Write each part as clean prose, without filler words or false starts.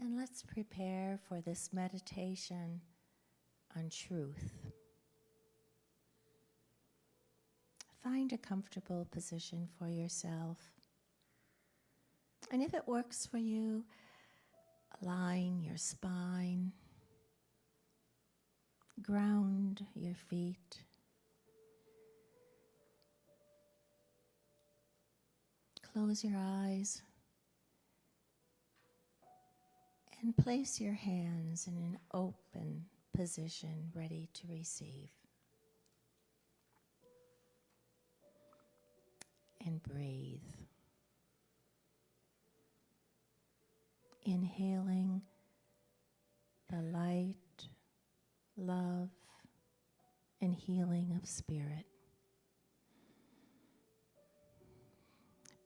And let's prepare for this meditation on truth. Find a comfortable position for yourself. And if it works for you, align your spine, ground your feet, close your eyes, and place your hands in an open position, ready to receive. And breathe. Inhaling the light, love, and healing of spirit.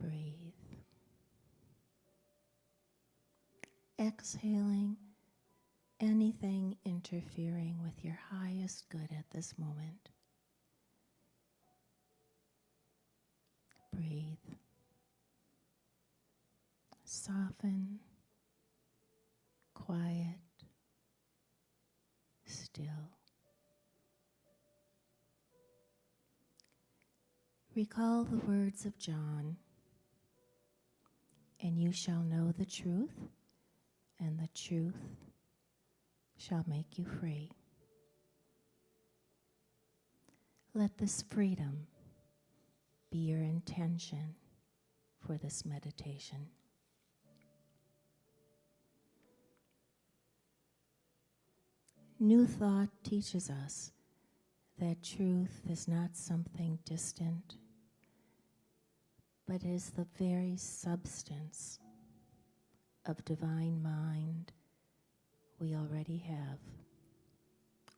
Breathe. Exhaling anything interfering with your highest good at this moment. Breathe. Soften. Quiet. Still. Recall the words of John, and you shall know the truth, and the truth shall make you free. Let this freedom be your intention for this meditation. New Thought teaches us that truth is not something distant, but is the very substance of divine mind we already have,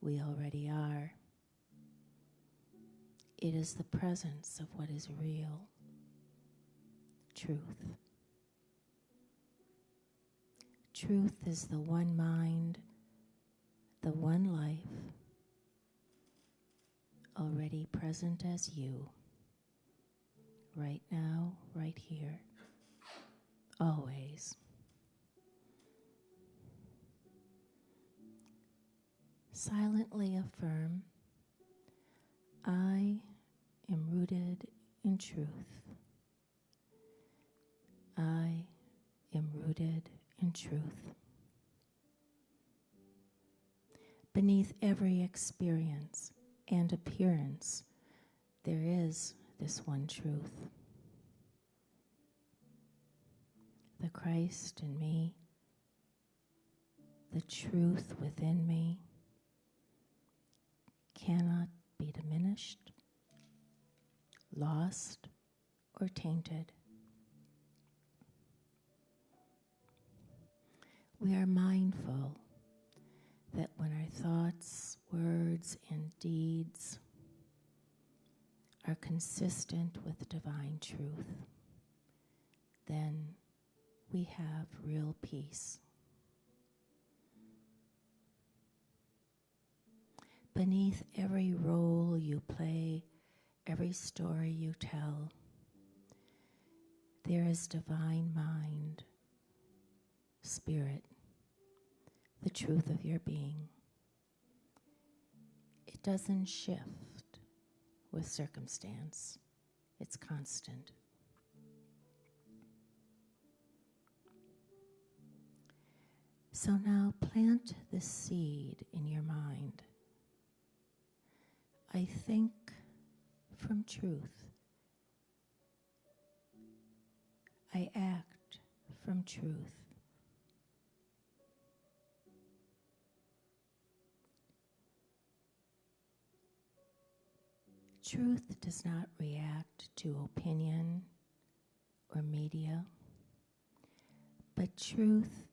we already are. It is the presence of what is real, truth. Truth is the one mind, the one life, already present as you, right now, right here, always. Silently affirm, I am rooted in truth. I am rooted in truth. Beneath every experience and appearance, there is this one truth. The Christ in me, the truth within me, cannot be diminished, lost, or tainted. We are mindful that when our thoughts, words, and deeds are consistent with divine truth, then we have real peace. Beneath every role you play, every story you tell, there is divine mind, spirit, the truth of your being. It doesn't shift with circumstance. It's constant. So now plant this seed in your mind. I think from truth. I act from truth. Truth does not react to opinion or media, but truth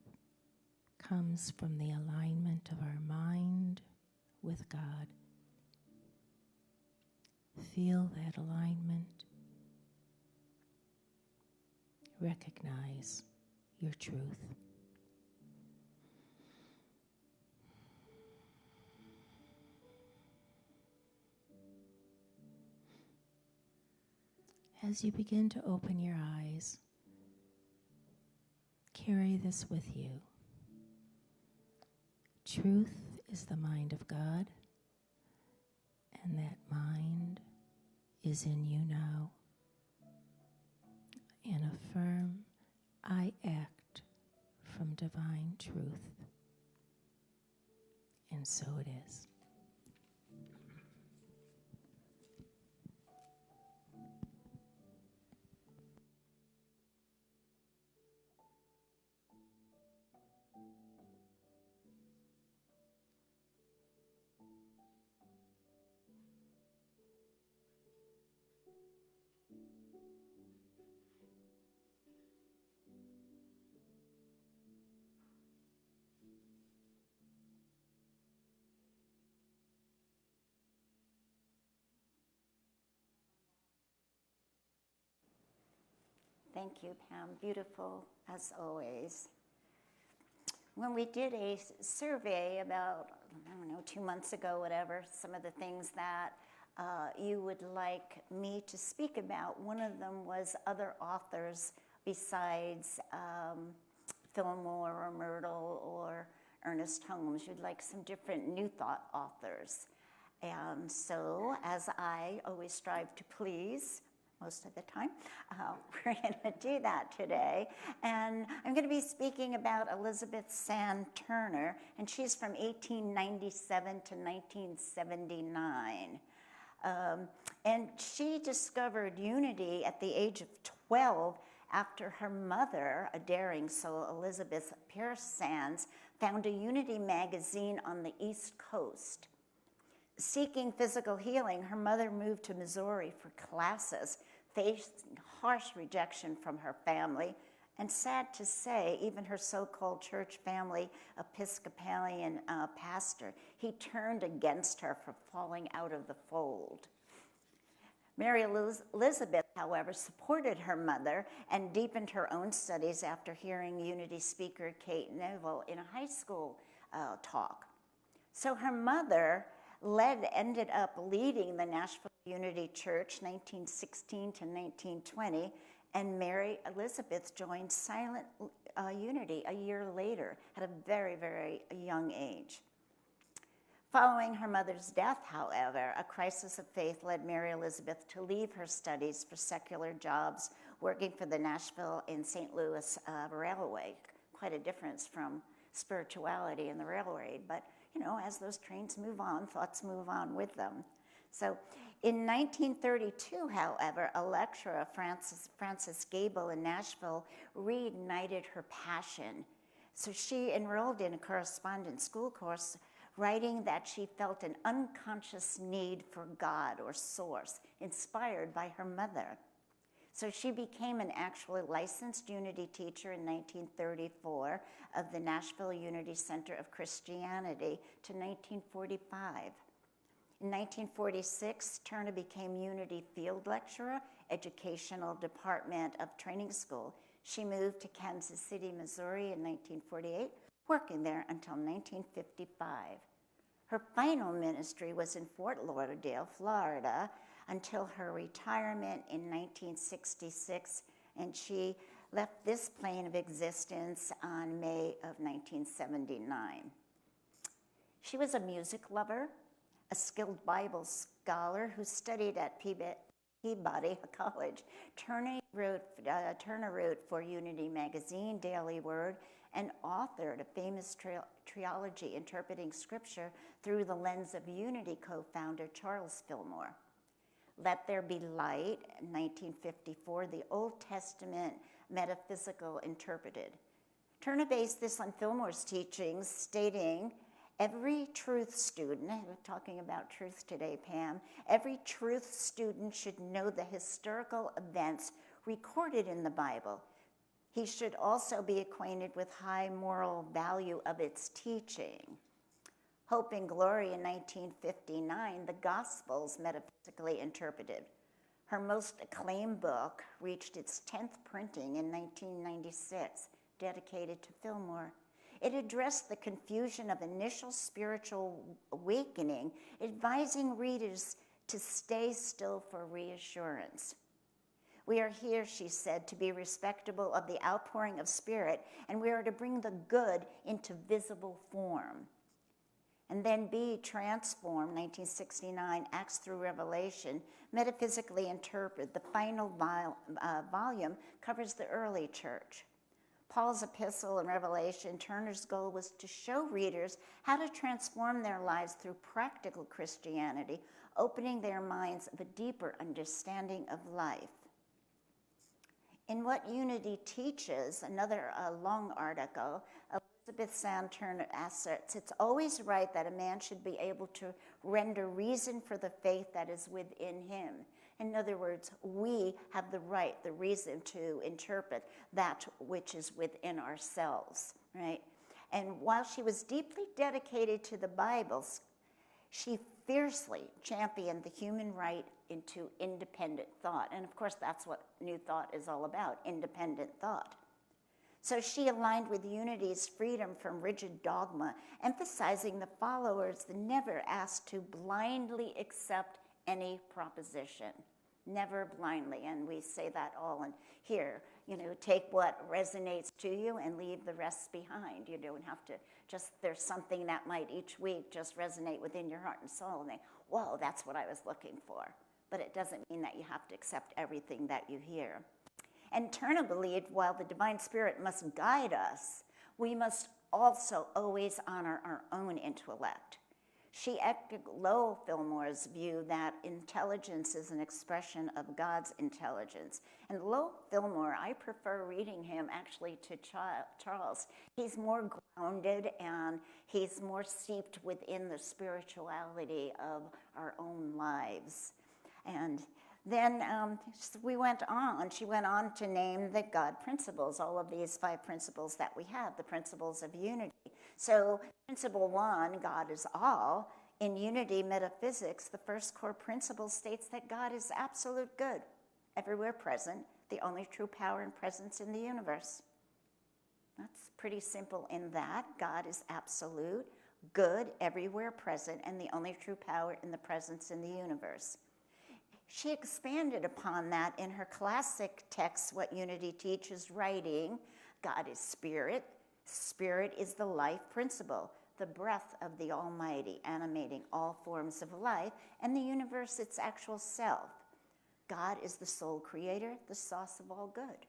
comes from the alignment of our mind with God. Feel that alignment. Recognize your truth. As you begin to open your eyes, carry this with you. truth is the mind of God, and that mind is in you now. And affirm, I act from divine truth. And so it is. Thank you, Pam. Beautiful as always. When we did a survey about, 2 months ago, whatever, some of the things that you would like me to speak about, one of them was other authors besides Fillmore or Myrtle or Ernest Holmes. You'd like some different New Thought authors. And so, as I always strive to please, most of the time, we're going to do that today. And I'm going to be speaking about Elizabeth Sand Turner, and she's from 1897 to 1979. And she discovered unity at the age of 12 after her mother, a daring soul, Elizabeth Pierce Sands, found a Unity magazine on the East Coast. Seeking physical healing, her mother moved to Missouri for classes, facing harsh rejection from her family, and sad to say, even her so-called church family Episcopalian pastor, he turned against her for falling out of the fold. Mary Elizabeth, however, supported her mother and deepened her own studies after hearing Unity speaker Kate Neville in a high school talk. So her mother ended up leading the Nashville Unity Church 1916 to 1920, and Mary Elizabeth joined Silent Unity a year later at a very, very young age. Following her mother's death, however, a crisis of faith led Mary Elizabeth to leave her studies for secular jobs, working for the Nashville and St. Louis Railway. Quite a difference from spirituality in the railroad, but as those trains move on, thoughts move on with them. So in 1932, however, a lecturer, Frances Gable in Nashville, reignited her passion. So she enrolled in a correspondence school course, writing that she felt an unconscious need for God or source, inspired by her mother. So she became an actually licensed Unity teacher in 1934 of the Nashville Unity Center of Christianity to 1945. In 1946, Turner became Unity field lecturer, educational department of training school. She moved to Kansas City, Missouri in 1948, working there until 1955. Her final ministry was in Fort Lauderdale, Florida, until her retirement in 1966, and she left this plane of existence on May of 1979. She was a music lover, a skilled Bible scholar who studied at Peabody College. Turner wrote for Unity Magazine, Daily Word, and authored a famous trilogy interpreting scripture through the lens of Unity co-founder Charles Fillmore. Let There Be Light, 1954, the Old Testament metaphysical interpreted. Turner based this on Fillmore's teachings, stating, every truth student, we're talking about truth today, Pam, every truth student should know the historical events recorded in the Bible. He should also be acquainted with high moral value of its teaching. Hope and Glory in 1959, the Gospels metaphysically interpreted. Her most acclaimed book reached its 10th printing in 1996, dedicated to Fillmore. It addressed the confusion of initial spiritual awakening, advising readers to stay still for reassurance. We are here, she said, to be respectable of the outpouring of spirit, and we are to bring the good into visible form. And then B, transform, 1969, Acts through Revelation, metaphysically interpret. The final volume covers the early church. Paul's epistle in Revelation, Turner's goal was to show readers how to transform their lives through practical Christianity, opening their minds of a deeper understanding of life. In What Unity Teaches, another long article, Elizabeth Sand Turner asserts, it's always right that a man should be able to render reason for the faith that is within him. In other words, we have the right, the reason to interpret that which is within ourselves, right? And while she was deeply dedicated to the Bible, she fiercely championed the human right into independent thought. And of course, that's what New Thought is all about, independent thought. So she aligned with Unity's freedom from rigid dogma, emphasizing the followers never asked to blindly accept any proposition. Never blindly, and we say that all in here. Take what resonates to you and leave the rest behind. You don't have to there's something that might each week just resonate within your heart and soul and think, whoa, that's what I was looking for. But it doesn't mean that you have to accept everything that you hear. And Turner believed while the divine spirit must guide us, we must also always honor our own intellect. She echoed Lowell Fillmore's view that intelligence is an expression of God's intelligence. And Lowell Fillmore, I prefer reading him actually to Charles. He's more grounded and he's more steeped within the spirituality of our own lives. And then she went on to name the God principles, all of these 5 principles that we have, the principles of unity. So principle 1, God is all. In unity metaphysics, the first core principle states that God is absolute good, everywhere present, the only true power and presence in the universe. That's pretty simple in that. God is absolute, good, everywhere present, and the only true power and the presence in the universe. She expanded upon that in her classic text, What Unity Teaches, writing, God is spirit. Spirit is the life principle, the breath of the Almighty, animating all forms of life, and the universe its actual self. God is the sole creator, the source of all good.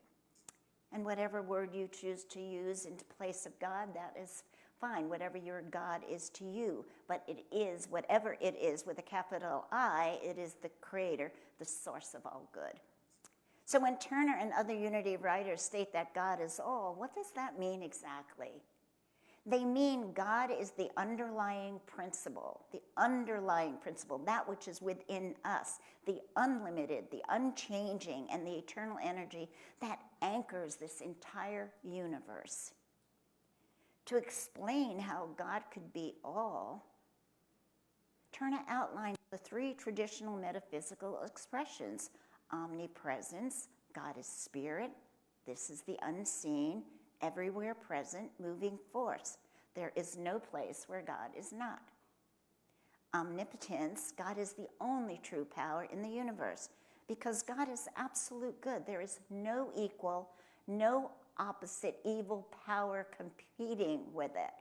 And whatever word you choose to use in place of God, that is fine, whatever your God is to you. But it is, whatever it is with a capital I, it is the creator, the source of all good. So when Turner and other unity writers state that God is all, what does that mean exactly? They mean God is the underlying principle, that which is within us, the unlimited, the unchanging, and the eternal energy that anchors this entire universe. To explain how God could be all, Turner outlined the 3 traditional metaphysical expressions: omnipresence, God is spirit, this is the unseen, everywhere present, moving force. There is no place where God is not. Omnipotence, God is the only true power in the universe, because God is absolute good. There is no equal, no opposite evil power competing with it.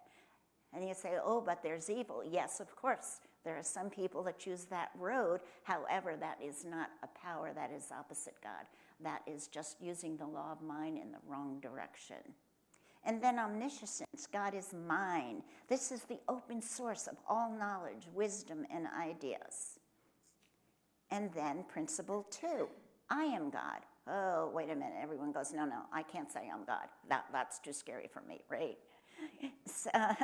And you say, oh, but there's evil. Yes, of course. There are some people that choose that road. However, that is not a power that is opposite God. That is just using the law of mind in the wrong direction. And then omniscience, God is mind. This is the open source of all knowledge, wisdom, and ideas. And then principle 2, I am God. Oh, wait a minute. Everyone goes, no, I can't say I'm God. That's too scary for me, right?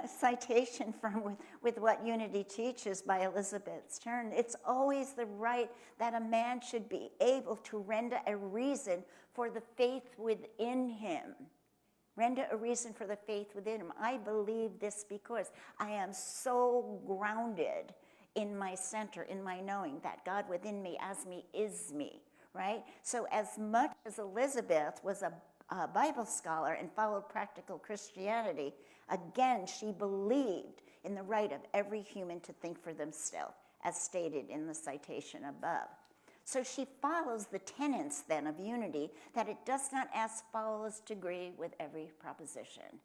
Citation from with What Unity Teaches by Elizabeth Turner. It's always the right that a man should be able to render a reason for the faith within him. Render a reason for the faith within him. I believe this because I am so grounded in my center, in my knowing that God within me, as me, is me, right? So as much as Elizabeth was a Bible scholar and followed practical Christianity, again, she believed in the right of every human to think for themselves, as stated in the citation above. So she follows the tenets then of unity, that it does not ask followers to agree with every proposition.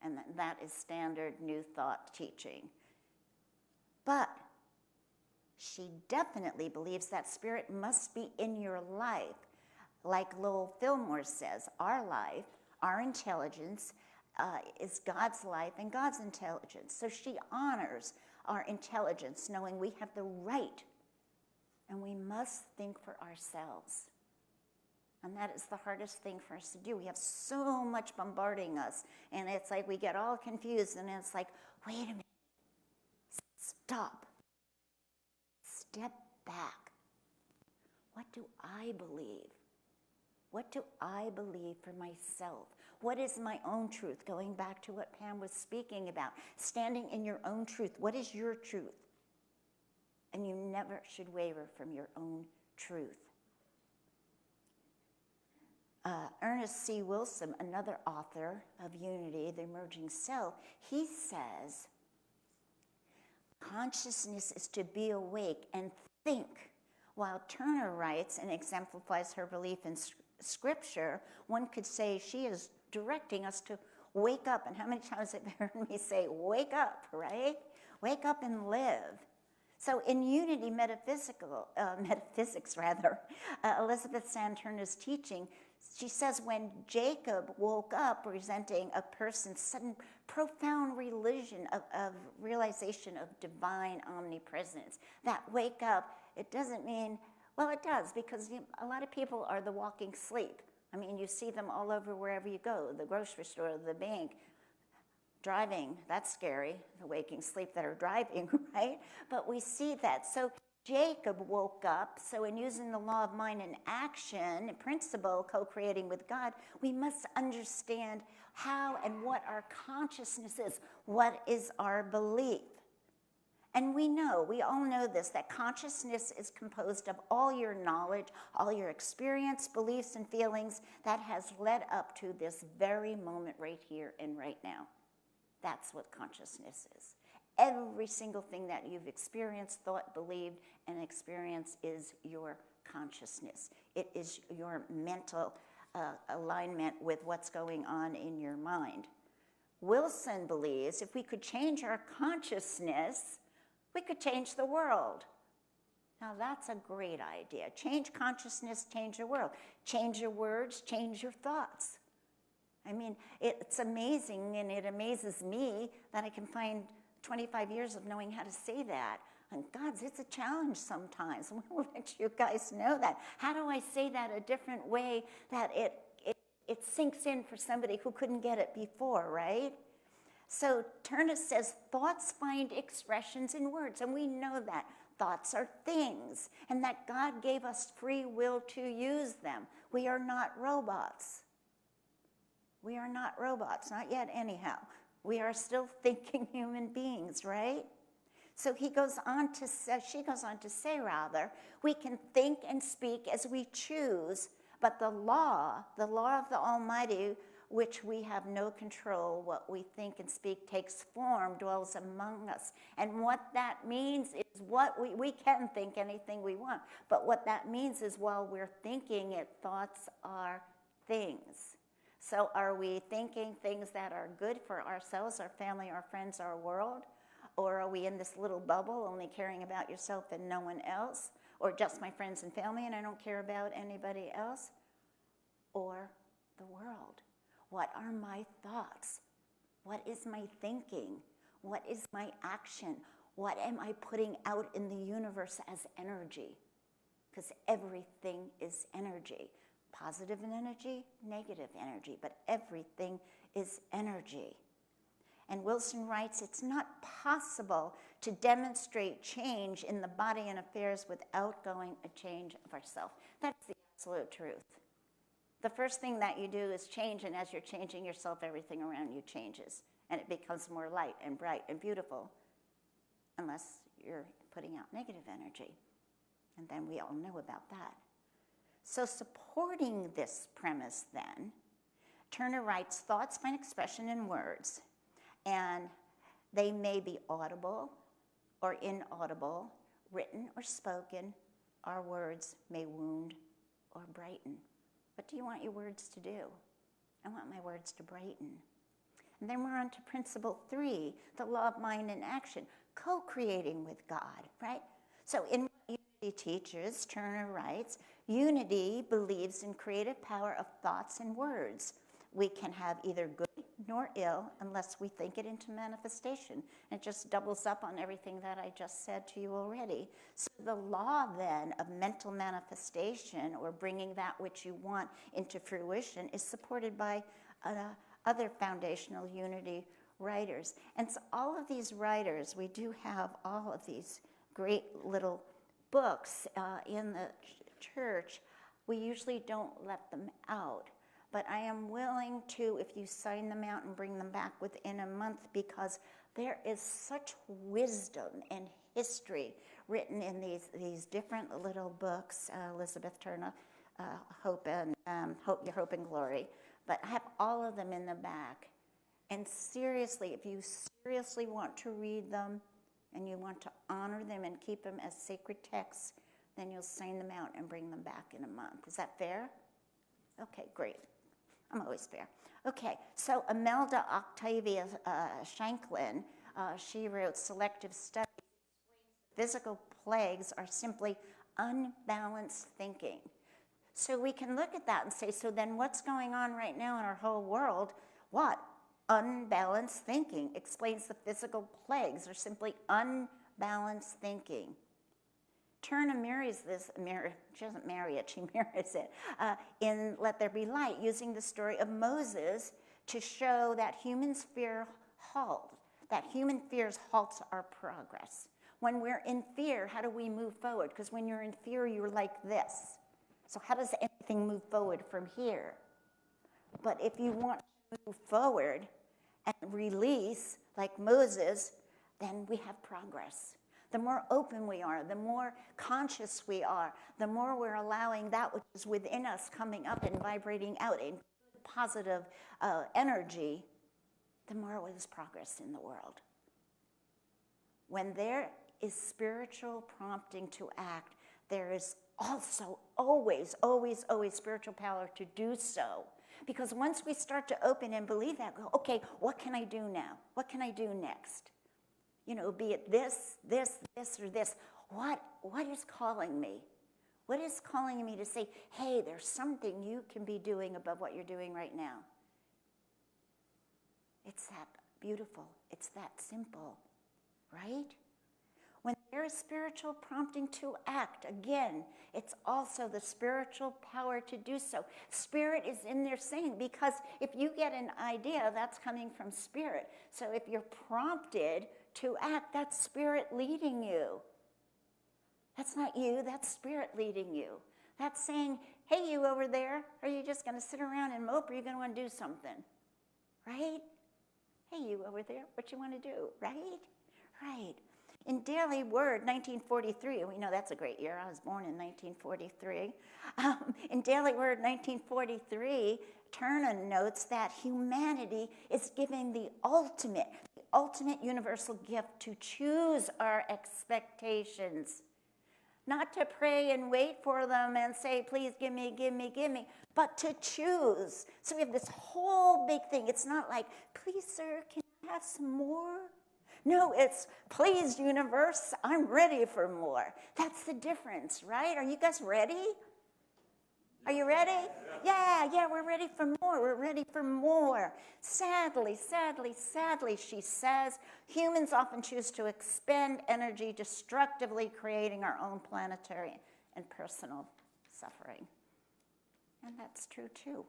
And that is standard New Thought teaching. But she definitely believes that spirit must be in your life. Like Lowell Fillmore says, our life, our intelligence is God's life and God's intelligence. So she honors our intelligence, knowing we have the right and we must think for ourselves. And that is the hardest thing for us to do. We have so much bombarding us, and it's like we get all confused, and it's like, wait a minute, stop, step back. What do I believe? What do I believe for myself? What is my own truth? Going back to what Pam was speaking about, standing in your own truth. What is your truth? And you never should waver from your own truth. Ernest C. Wilson, another author of Unity, The Emerging Self, he says, consciousness is to be awake and think, while Turner writes and exemplifies her belief in Scripture, one could say she is directing us to wake up. And how many times have you heard me say, wake up, right? Wake up and live. So in Unity metaphysics, Elizabeth Santurner's teaching, she says when Jacob woke up presenting a person's sudden profound realization of divine omnipresence, that wake up, it doesn't mean, well, it does, because a lot of people are the walking sleep. I mean, you see them all over wherever you go, the grocery store, the bank, driving, that's scary, the waking sleep that are driving, right? But we see that. So Jacob woke up, so in using the law of mind and action, principle, co-creating with God, we must understand how and what our consciousness is, what is our belief. And we all know this, that consciousness is composed of all your knowledge, all your experience, beliefs, and feelings that has led up to this very moment right here and right now. That's what consciousness is. Every single thing that you've experienced, thought, believed, and experienced is your consciousness. It is your mental alignment with what's going on in your mind. Wilson believes if we could change our consciousness, we could change the world. Now that's a great idea. Change consciousness, change the world. Change your words, change your thoughts. I mean, it's amazing, and it amazes me that I can find 25 years of knowing how to say that. And God, it's a challenge sometimes. We'll let you guys know that. How do I say that a different way that it sinks in for somebody who couldn't get it before, right? So Turner says thoughts find expressions in words, and we know that. Thoughts are things, and that God gave us free will to use them. We are not robots. We are not robots, not yet anyhow. We are still thinking human beings, right? So she goes on to say, we can think and speak as we choose, but the law of the Almighty, which we have no control, what we think and speak takes form, dwells among us. And what that means is we can think anything we want, but what that means is while we're thinking it, thoughts are things. So are we thinking things that are good for ourselves, our family, our friends, our world? Or are we in this little bubble only caring about yourself and no one else? Or just my friends and family and I don't care about anybody else? Or the world? What are my thoughts? What is my thinking? What is my action? What am I putting out in the universe as energy? Because everything is energy. Positive energy, negative energy, but everything is energy. And Wilson writes, it's not possible to demonstrate change in the body and affairs without going a change of ourselves. That's the absolute truth. The first thing that you do is change, and as you're changing yourself, everything around you changes, and it becomes more light and bright and beautiful, unless you're putting out negative energy. And then we all know about that. So supporting this premise then, Turner writes, thoughts find expression in words, and they may be audible or inaudible, written or spoken. Our words may wound or brighten. What do you want your words to do? I want my words to brighten. And then we're on to principle 3, the law of mind and action. co-creating with God, right? So in what Unity teaches, Turner writes, Unity believes in creative power of thoughts and words. We can have either good nor ill unless we think it into manifestation. It just doubles up on everything that I just said to you already. So the law then of mental manifestation, or bringing that which you want into fruition, is supported by other foundational Unity writers. And so all of these writers, we do have all of these great little books in the church. We usually don't let them out. But I am willing to, if you sign them out and bring them back within a month, because there is such wisdom and history written in these different little books, Elizabeth Turner, Hope and Your Hope and Glory. But I have all of them in the back. And seriously, if you seriously want to read them and you want to honor them and keep them as sacred texts, then you'll sign them out and bring them back in a month. Is that fair? Okay, great. I'm always fair. Okay, so Imelda Octavia Shanklin, she wrote Selective Studies. Physical plagues are simply unbalanced thinking. So we can look at that and say, so then what's going on right now in our whole world? What? Unbalanced thinking explains the physical plagues are simply unbalanced thinking. Turner marries this, she doesn't marry it, she marries it, in Let There Be Light, using the story of Moses to show that human fears halt our progress. When we're in fear, how do we move forward? Because when you're in fear, you're like this. So how does anything move forward from here? But if you want to move forward and release, like Moses, then we have progress. The more open we are, the more conscious we are, the more we're allowing that which is within us coming up and vibrating out in positive energy, the more there's progress in the world. When there is spiritual prompting to act, there is also always, always, always spiritual power to do so. Because once we start to open and believe that, go, okay, what can I do now? What can I do next? You know, be it this, or this. What is calling me? What is calling me to say, hey, there's something you can be doing above what you're doing right now? It's that beautiful. It's that simple, right? When there is spiritual prompting to act, again, it's also the spiritual power to do so. Spirit is in there saying, because if you get an idea, that's coming from spirit. So if you're prompted to act, that's spirit leading you. That's not you, that's spirit leading you. That's saying, hey, you over there, are you just going to sit around and mope, or are you going to want to do something? Right? Hey, you over there, what you want to do? Right? Right. In Daily Word, 1943, we know that's a great year. I was born in 1943. In Daily Word, 1943, Turner notes that humanity is giving the ultimate universal gift to choose our expectations. Not to pray and wait for them and say, please give me, but to choose. So we have this whole big thing. It's not like, please, sir, can I have some more? No, it's, please, universe, I'm ready for more. That's the difference, right? Are you guys ready? Are you ready? Yeah, we're ready for more. We're ready for more. Sadly, she says, humans often choose to expend energy destructively, creating our own planetary and personal suffering. And that's true too.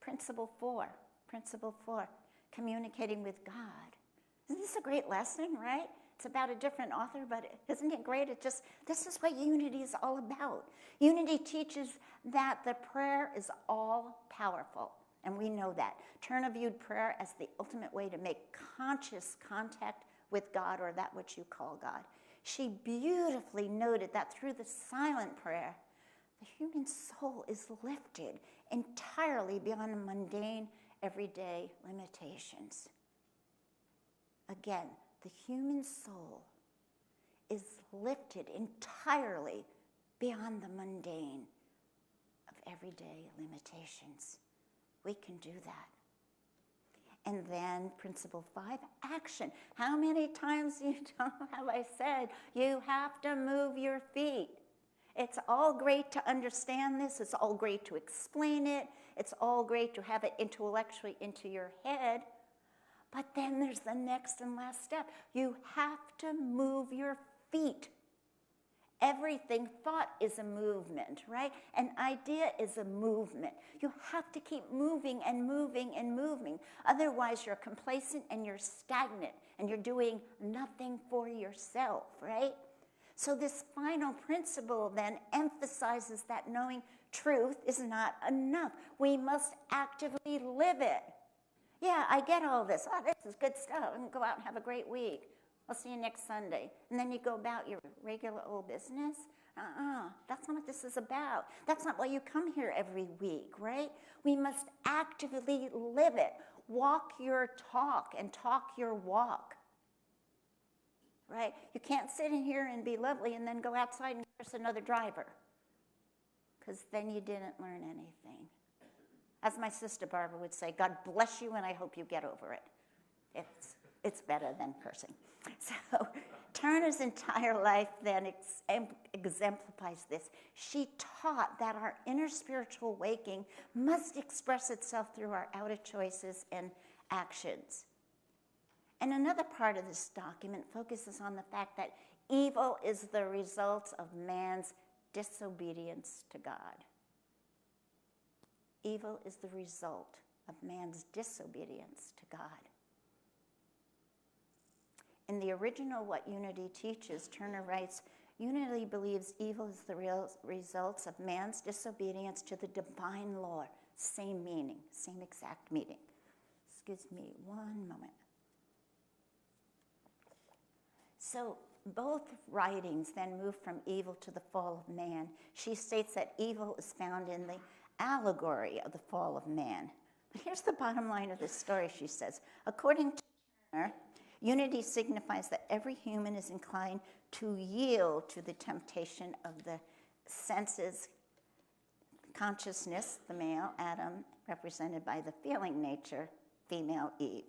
Principle 4, communicating with God. Isn't this a great lesson, right? It's about a different author, but isn't it great? This is what unity is all about. Unity teaches that the prayer is all powerful, and we know that. Turner viewed prayer as the ultimate way to make conscious contact with God, or that which you call God. She beautifully noted that through the silent prayer, the human soul is lifted entirely beyond the mundane, everyday limitations. Again, the human soul is lifted entirely beyond the mundane of everyday limitations. We can do that. And then principle 5, action. How many times have I said you have to move your feet? It's all great to understand this. It's all great to explain it. It's all great to have it intellectually into your head. But then there's the next and last step. You have to move your feet. Everything, thought is a movement, right? An idea is a movement. You have to keep moving and moving and moving. Otherwise, you're complacent and you're stagnant and you're doing nothing for yourself, right? So this final principle then emphasizes that knowing truth is not enough. We must actively live it. Yeah, I get all this. Oh, this is good stuff. I'm going to go out and have a great week. I'll see you next Sunday. And then you go about your regular old business. That's not what this is about. That's not why you come here every week, right? We must actively live it. Walk your talk and talk your walk, right? You can't sit in here and be lovely and then go outside and curse another driver, because then you didn't learn anything. As my sister Barbara would say, God bless you and I hope you get over it. It's better than cursing. So Turner's entire life then exemplifies this. She taught that our inner spiritual waking must express itself through our outer choices and actions. And another part of this document focuses on the fact that evil is the result of man's disobedience to God. Evil is the result of man's disobedience to God. In the original What Unity Teaches, Turner writes, Unity believes evil is the results of man's disobedience to the divine law. Same meaning, same exact meaning. Excuse me one moment. So both writings then move from evil to the fall of man. She states that evil is found in the allegory of the fall of man. But here's the bottom line of this story, she says. According to Turner, unity signifies that every human is inclined to yield to the temptation of the senses, consciousness, the male, Adam, represented by the feeling nature, female, Eve.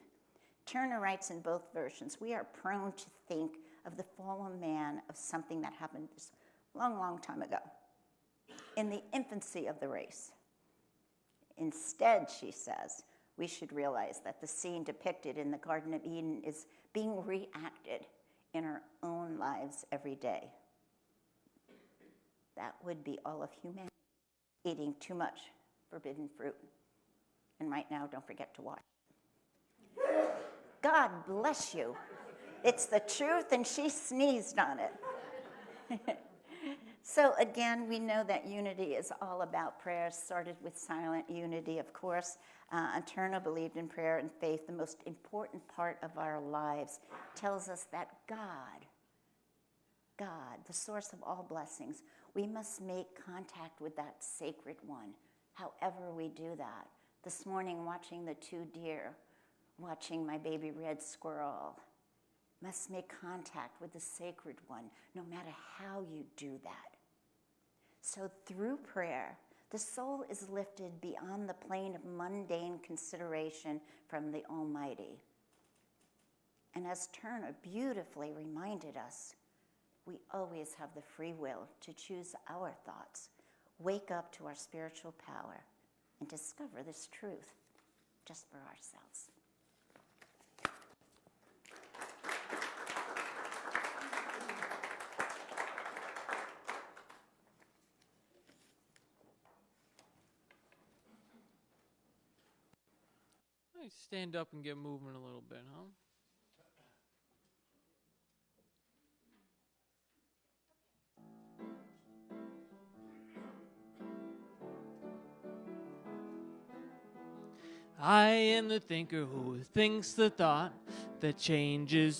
Turner writes in both versions, we are prone to think of the fallen man of something that happened a long, long time ago, in the infancy of the race. Instead, she says, we should realize that the scene depicted in the Garden of Eden is being reenacted in our own lives every day. That would be all of humanity eating too much forbidden fruit. And right now, don't forget to watch. God bless you. It's the truth, and she sneezed on it. So again, we know that unity is all about prayer. Started with silent unity, of course. Turner believed in prayer and faith. The most important part of our lives tells us that God, the source of all blessings, we must make contact with that sacred one, however we do that. This morning, watching the two deer, watching my baby red squirrel, must make contact with the sacred one, no matter how you do that. So through prayer, the soul is lifted beyond the plane of mundane consideration from the Almighty. And as Turner beautifully reminded us, we always have the free will to choose our thoughts, wake up to our spiritual power, and discover this truth just for ourselves. Stand up and get moving a little bit, huh? I am the thinker who thinks the thought that changes